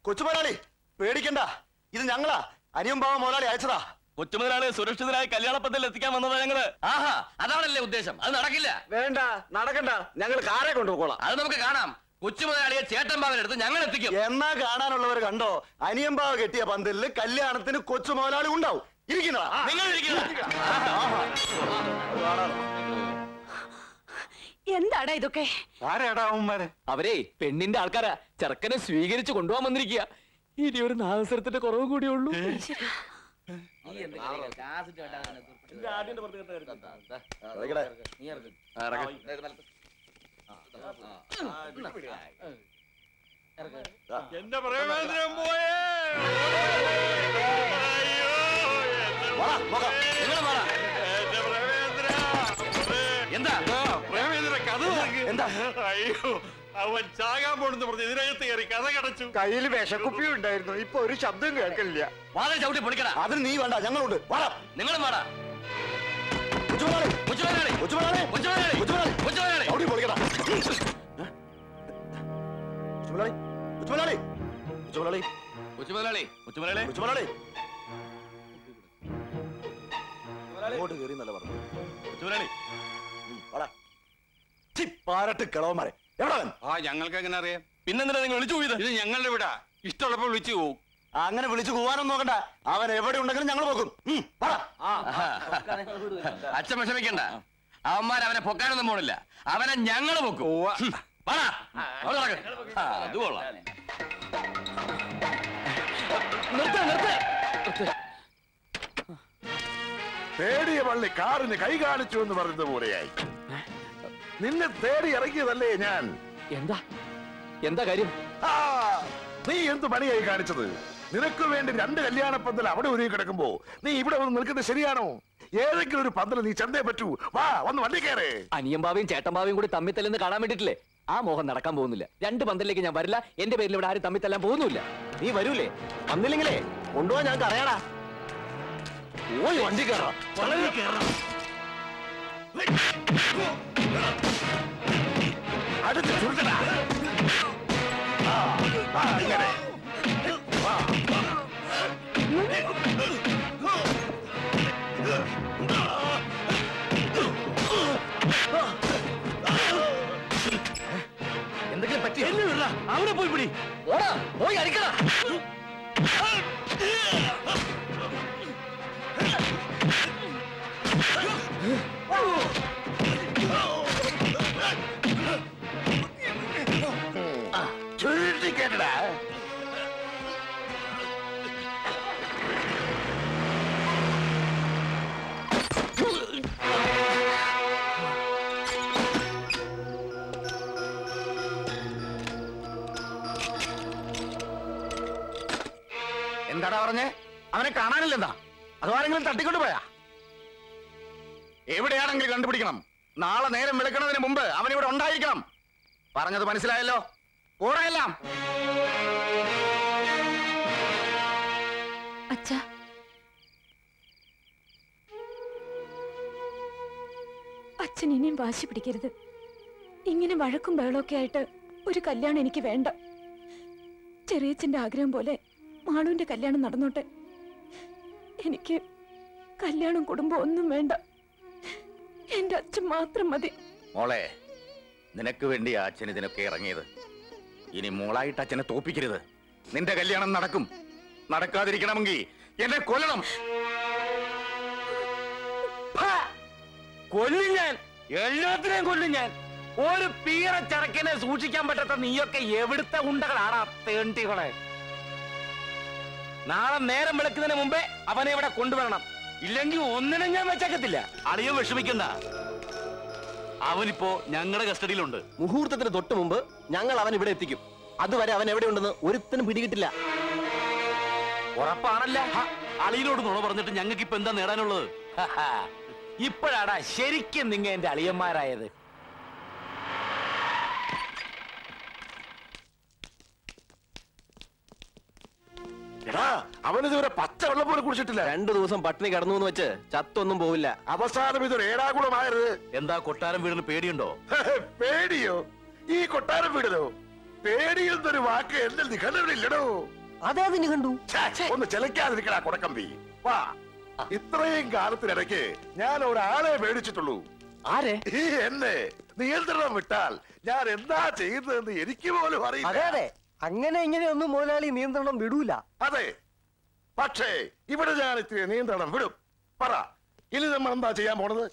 കൊച്ചുമുതലാളി പേടിക്കണ്ട, ഇത് ഞങ്ങളാ, അനിയും ബാവ മുതലാളി അയച്ചതാ. കൊച്ചുമുതലാളി സുരക്ഷിതരായി കല്യാണപ്പന്തലിൽ എത്തിക്കാൻ വന്നതാ ഞങ്ങള്. ആഹാ, അതാണല്ലേ ഉദ്ദേശം. അത് നടക്കില്ല. വേണ്ട, നടക്കണ്ട, ഞങ്ങൾ കാറെ കൊണ്ടുപോകോളാം. അത് നമുക്ക് കാണാം. കൊച്ചുമുതലാളിയെ ചേട്ടൻ ബാവനെടുത്ത് ഞങ്ങൾ എത്തിക്കും. എന്നാ കാണാനുള്ളവർ കണ്ടോ, അനിയം ബാവ കെട്ടിയ പന്തലില് കല്യാണത്തിന് കൊച്ചു മുതലാളി ഉണ്ടാവും. ഇരിക്കുന്നതാ നിങ്ങൾ എന്താടാ ഇതൊക്കെ? അവരെ പെണ്ണിന്റെ ആൾക്കാരാ, ചെറുക്കനെ സ്വീകരിച്ചു കൊണ്ടുപോകാൻ വന്നിരിക്കുക. ഇനി ഒരു നാദസരത്തിന്റെ കുറവ് കൂടിയേ ഉള്ളൂ. എന്റെ പ്രേമേന്ദ്രൻ പോയേ. എന്താ പ്രേമേന്ദ്ര കഥ അയ്യോ, അവൻ ചാകാൻ പോണെന്ന് പറഞ്ഞ് ഇതിനകത്ത് കയറി കഥ കടച്ചു. കയ്യിൽ വിഷക്കുപ്പിയും ഉണ്ടായിരുന്നു, ഇപ്പൊ ഒരു ശബ്ദം കേൾക്കില്ല. വാതിൽ ചവിട്ടി പൊളിക്കടാ. അതിന് നീ വേണ്ട, ഞങ്ങളുണ്ട്. നിങ്ങളും വാടാ. കൊച്ചുമുതലാളി, കൊച്ചുമുതലാളി, കൊച്ചുമുതലാളി, കൊച്ചുമുതലാളി, കൊച്ചുമുതലാളി, കൊച്ചുമുതലാളി. ചവിട്ടി പൊളിക്കടാ. കൊച്ചുമുതലാളി, കൊച്ചുമുതലാളി, കൊച്ചുമുതലാളി, കൊച്ചുമുതലാളി, കൊച്ചുമുതലാളി, കൊച്ചുമുതലാളി. അങ്ങോട്ട് കയറി എന്നല്ല പറഞ്ഞു. കൊച്ചുമുതലാളി. പാരട്ട് കിളവന്മാരെ എവിടെ? ഞങ്ങൾക്ക് എങ്ങനെ അറിയാം? പിന്നെന്തിനാ നിങ്ങൾ വിളിച്ചു പോയത്? ഇത് ഞങ്ങളുടെ വിടാ, ഇഷ്ടമുള്ളപ്പോൾ വിളിച്ചു പോവും. അങ്ങനെ വിളിച്ചു പോവാനൊന്നും നോക്കണ്ട, അവൻ എവിടെ ഉണ്ടെങ്കിലും ഞങ്ങൾ പോക്കും. അച്ഛൻ വിഷമിക്കണ്ട, അവന്മാർ അവനെ പൊക്കാനൊന്നും പോണില്ല, അവനെ ഞങ്ങൾ പൊക്കും. അത് കൊള്ളാം. തേടിയ പള്ളി കാറിന് കൈ കാണിച്ചു എന്ന് പറയുന്നത് പോലെയായി. നിന്നെ തേടി ഇറങ്ങിയതല്ലേ ഞാൻ. എന്താ എന്താ കാര്യം? നീ എന്ത് പണിയായി കാണിച്ചത്? നിനക്ക് വേണ്ടി 2 കല്യാണ പന്തൽ അവിടെ ഒരുങ്ങി കിടക്കുമ്പോ നീ ഇവിടെ വന്ന് നിൽക്കുന്നത് ശരിയാണോ? ഏതെങ്കിലും ഒരു പന്തൽ നീ ചെന്നേ പറ്റൂ. വാ, വന്ന് വണ്ടി കയറേ. അനിയമ്പാവയും ചേട്ടമ്പാവയും കൂടി തമ്മിൽ തല്ലെന്ന് കാണാൻ വേണ്ടിട്ടില്ലേ? ആ മോഹം നടക്കാൻ പോകുന്നില്ല. 2 പന്തലിലേക്ക് ഞാൻ വരില്ല. എന്റെ പേരിൽ ഇവിടെ ആരും തമ്മിൽ തല്ലാൻ പോകുന്നില്ല. നീ വരൂലേ? വന്നില്ലെങ്കിലേ കൊണ്ടുപോവാൻ ഞങ്ങൾക്ക് അറിയാടാ. ഓയ് വണ്ടി കയറാം. അടുത്ത് ചുരുട്ടടാ. ഇങ്ങനെ എന്തെങ്കിലും പറ്റിയോ? അവിടെ പോയി പിടി. ഓടാ, പോയി അടിക്കടാ. ചുരുട്ടി കേട്ടടാ. എന്താടാ പറഞ്ഞേ? അവനെ കാണാനില്ലെന്താ? അതോ ആരെങ്കിലും തട്ടിക്കൊണ്ട് പോയാ? എവിടെയാണെങ്കിലും കണ്ടുപിടിക്കണം. നാളെ നേരം വിളിക്കുന്നതിന് മുമ്പ് അവനിവിടെ ഉണ്ടായിരിക്കണം. പറഞ്ഞത് മനസ്സിലായല്ലോ? ഓടായെല്ലാം. അച്ഛാ, അച്ഛൻ ഇനിയും വാശി പിടിക്കരുത്. ഇങ്ങനെ വഴക്കും ബഹളമൊക്കെ ആയിട്ട് ഒരു കല്യാണം എനിക്ക് വേണ്ട. ചെറിയച്ഛന്റെ ആഗ്രഹം പോലെ മാളുവിന്റെ കല്യാണം നടന്നോട്ടെ. എനിക്ക് കല്യാണം കുടുംബം ഒന്നും വേണ്ട. എന്റെ അച്ഛൻ മാത്രം മതി. മോളെ, നിനക്ക് വേണ്ടി അച്ഛൻ ഇതിനൊക്കെ ഇറങ്ങിയത്. ഇനി മോളായിട്ട് അച്ഛനെ തോപ്പിക്കരുത്. നിന്റെ കല്യാണം നടക്കും. നടക്കാതിരിക്കണമെങ്കിൽ എന്നെ കൊല്ലണം. കൊല്ലും ഞാൻ, എല്ലാത്തിനെയും കൊല്ലും ഞാൻ. ഒരു പീറ ചരക്കിനെ സൂക്ഷിക്കാൻ പറ്റാത്ത നീയൊക്കെ എവിടുത്തെ ഉണ്ടകളാണ് തേണ്ടികളെ. നാളെ നേരം വെളുക്കുന്നതിന് മുമ്പേ അവനെ ഇവിടെ കൊണ്ടുവരണം. ഇല്ലെങ്കിൽ ഒന്നിനും ഞാൻ വെച്ചേക്കത്തില്ല. അളിയോ വിഷമിക്കണ്ട, അവനിപ്പോ ഞങ്ങളുടെ കസ്റ്റഡിയിലുണ്ട്. മുഹൂർത്തത്തിന് തൊട്ട് മുമ്പ് ഞങ്ങൾ അവൻ ഇവിടെ എത്തിക്കും. അതുവരെ അവൻ എവിടെ ഉണ്ടെന്ന് ഒരുത്തനും പിടികിട്ടില്ല. ഉറപ്പാണല്ല? അളിയനോട് നുണ പറഞ്ഞിട്ട് ഞങ്ങൾക്ക് ഇപ്പൊ എന്താ നേടാനുള്ളത്? ഇപ്പോഴാടാ ശരിക്കും നിങ്ങ എന്റെ അളിയന്മാരായത്. എടാ, അവനിതുവരെ പച്ച വെള്ളം പോലും കുടിച്ചിട്ടില്ല. 2 ദിവസം പട്ടിണി കിടന്നു എന്ന് വെച്ച് ചത്തൊന്നും പോവില്ല. അവസാനം ഇതൊരു ഏടാകുളമായത്. എന്താ കൊട്ടാരം വീടിന് പേടിയുണ്ടോ? പേടിയോ? ഈ കൊട്ടാരം വീടിനോ? പേടിയെന്നൊരു വാക്ക് എന്റെ നിഘണ്ടുവിലില്ലടോ. അതേതിന് കണ്ടു? ഒന്ന് ചെലക്കാതിരിക്കടാ കൊടക്കമ്പി. വാ, ഇത്രയും കാലത്തിനിടയ്ക്ക് ഞാൻ ഒരാളെ പേടിച്ചിട്ടുള്ളൂ. ആരെ? ഈ എന്നെ നിയന്ത്രണം വിട്ടാൽ ഞാൻ എന്താ ചെയ്യുന്നതെന്ന് എനിക്ക് പോലും അറിയില്ല. അങ്ങനെ ഇങ്ങനെയൊന്നും മുതലാളി നിയന്ത്രണം വിടൂല. അതെ, പക്ഷേ ഇവിടെ ഞാൻ ഇത്തിരി നിയന്ത്രണം വിടും. പറ, ഇനി നമ്മൾ എന്താ ചെയ്യാൻ പോണത്?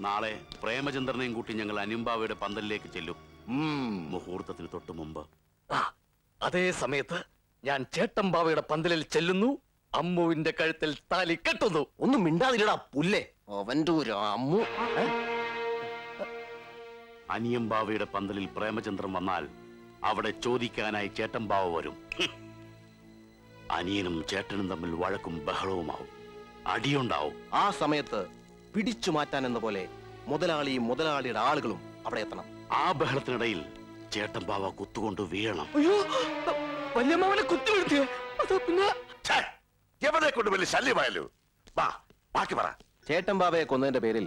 നാളെ പ്രേമചന്ദ്രനെയും കൂട്ടി ഞങ്ങൾ അനിമ്പാവയുടെ പന്തലിലേക്ക് ചെല്ലും. മുഹൂർത്തത്തിന് തൊട്ടു മുമ്പ്. അതേ സമയത്ത് ഞാൻ ചേട്ടമ്പാവയുടെ പന്തലിൽ ചെല്ലുന്നു, അമ്മുവിന്റെ കഴുത്തിൽ താലി കെട്ടുന്നു. ഒന്നും മിണ്ടാതിരടാ പുല്ലേ. അവന്റെ ഒരു അമ്മു. അനിയമ്പാവയുടെ പന്തലിൽ പ്രേമചന്ദ്രൻ വന്നാൽ അവിടെ ചോദിക്കാനായി ചേട്ടമ്പാവ വരും. അനിയനും ചേട്ടനും തമ്മിൽ വഴക്കും ബഹളവുമാവും, അടിയുണ്ടാവും. ആ സമയത്ത് പിടിച്ചു മാറ്റാൻ എന്ന പോലെ മുതലാളിയും മുതലാളിയുടെ ആളുകളും അവിടെ എത്തണം. ആ ബഹളത്തിനിടയിൽ ചേട്ടമ്പാവ കുത്തുകൊണ്ട് വീഴണം. അയ്യോ, വല്യമ്മാവനെ കുത്തി വീഴ്ത്തിയേ. അത് പിന്നെ ഛേ, എവനെ കൊണ്ട് വലിയ ശല്യമായല്ലോ. വാ, ബാക്കി പറ. ചേട്ടൻ ബാബയെ കൊന്നതിന്റെ പേരിൽ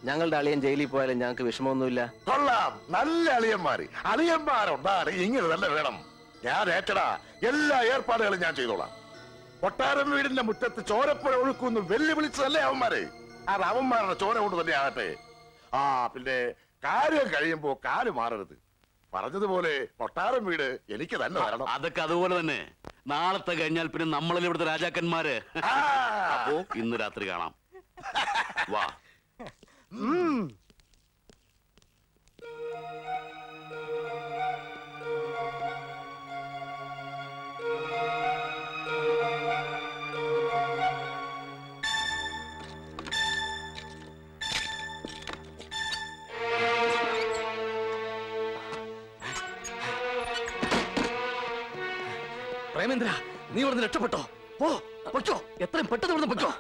ഞങ്ങളുടെ അളിയൻ ജയിലിൽ പോയാലും ഞങ്ങൾക്ക് വിഷമമൊന്നുമില്ല. കൊള്ളാം, നല്ല അളിയന്മാര്. അളിയന്മാരുണ്ടാണ് ഇങ്ങനെ തന്നെ വേണം. ഞാൻ ഏറ്റടാ, എല്ലാ ഏർപ്പാടുകളും ഞാൻ ചെയ്തോളാം. കൊട്ടാരം വീടിന്റെ മുറ്റത്ത് ചോരപ്പുഴ ഒഴുക്കുന്ന് വെല്ലുവിളിച്ചതല്ലേ അവന്മാര്. അത് അവന്മാരുടെ ചോര കൊണ്ട് തന്നെ ആകട്ടെ. ആ, പിന്നെ കാര്യം കഴിയുമ്പോ കാല് മാറരുത്. പറഞ്ഞതുപോലെ കൊട്ടാരം വീട് എനിക്ക് തന്നെ വരണം. അതൊക്കെ അതുപോലെ തന്നെ. നാളത്തെ കഴിഞ്ഞാൽ പിന്നെ നമ്മളല്ലേ ഇവിടുത്തെ രാജാക്കന്മാര്. ആ, അപ്പോ ഇന്ന് രാത്രി കാണാം. വാ. പ്രേമേന്ദ്ര, നീ ഇവിടുന്ന് രക്ഷപ്പെട്ടോ? പോ, പൊയ്ക്കോ, എത്രയും പെട്ടെന്ന് ഇവിടുന്ന് പൊയ്ക്കോ.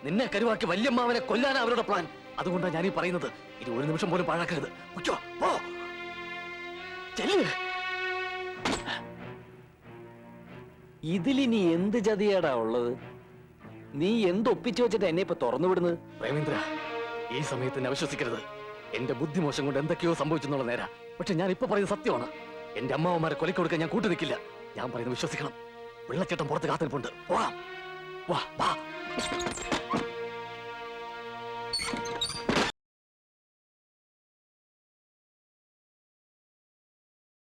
നിന്നെ കരുവാക്കി വല്യമ്മാവനെ കൊല്ലാനാ അവരുടെ പ്ലാൻ. അതുകൊണ്ടാണ് ഞാനീ പറയുന്നത്, ഇനി ഒരു നിമിഷം പോലും പാഴാക്കരുത്. പൊയ്ക്കോ, പോ, ചെല്ല്. ഇതിലിനി എന്ത് ചതിയാടാ ഉള്ളത്? നീ എന്തൊപ്പിച്ചു വെച്ചിട്ട് എന്നെ ഇപ്പൊ തുറന്നു വിടുന്നത്? പ്രേമേന്ദ്ര, ഈ സമയത്ത് എന്നെ അവിശ്വസിക്കരുത്. എന്റെ ബുദ്ധിമോശം കൊണ്ട് എന്തൊക്കെയോ സംഭവിച്ചെന്നുള്ള നേരാ. പക്ഷെ ഞാൻ ഇപ്പൊ പറയുന്നത് സത്യമാണ്. എന്റെ അമ്മാവന്മാരെ കൊലക്ക് കൊടുക്കാൻ ഞാൻ കൂട്ടു നിൽക്കില്ല. ഞാൻ പറയുന്നത് വിശ്വസിക്കണം. വെള്ളച്ചേട്ടൻ പുറത്ത് കാത്തിരിപ്പുണ്ട്. പോകാം, വാ വാ.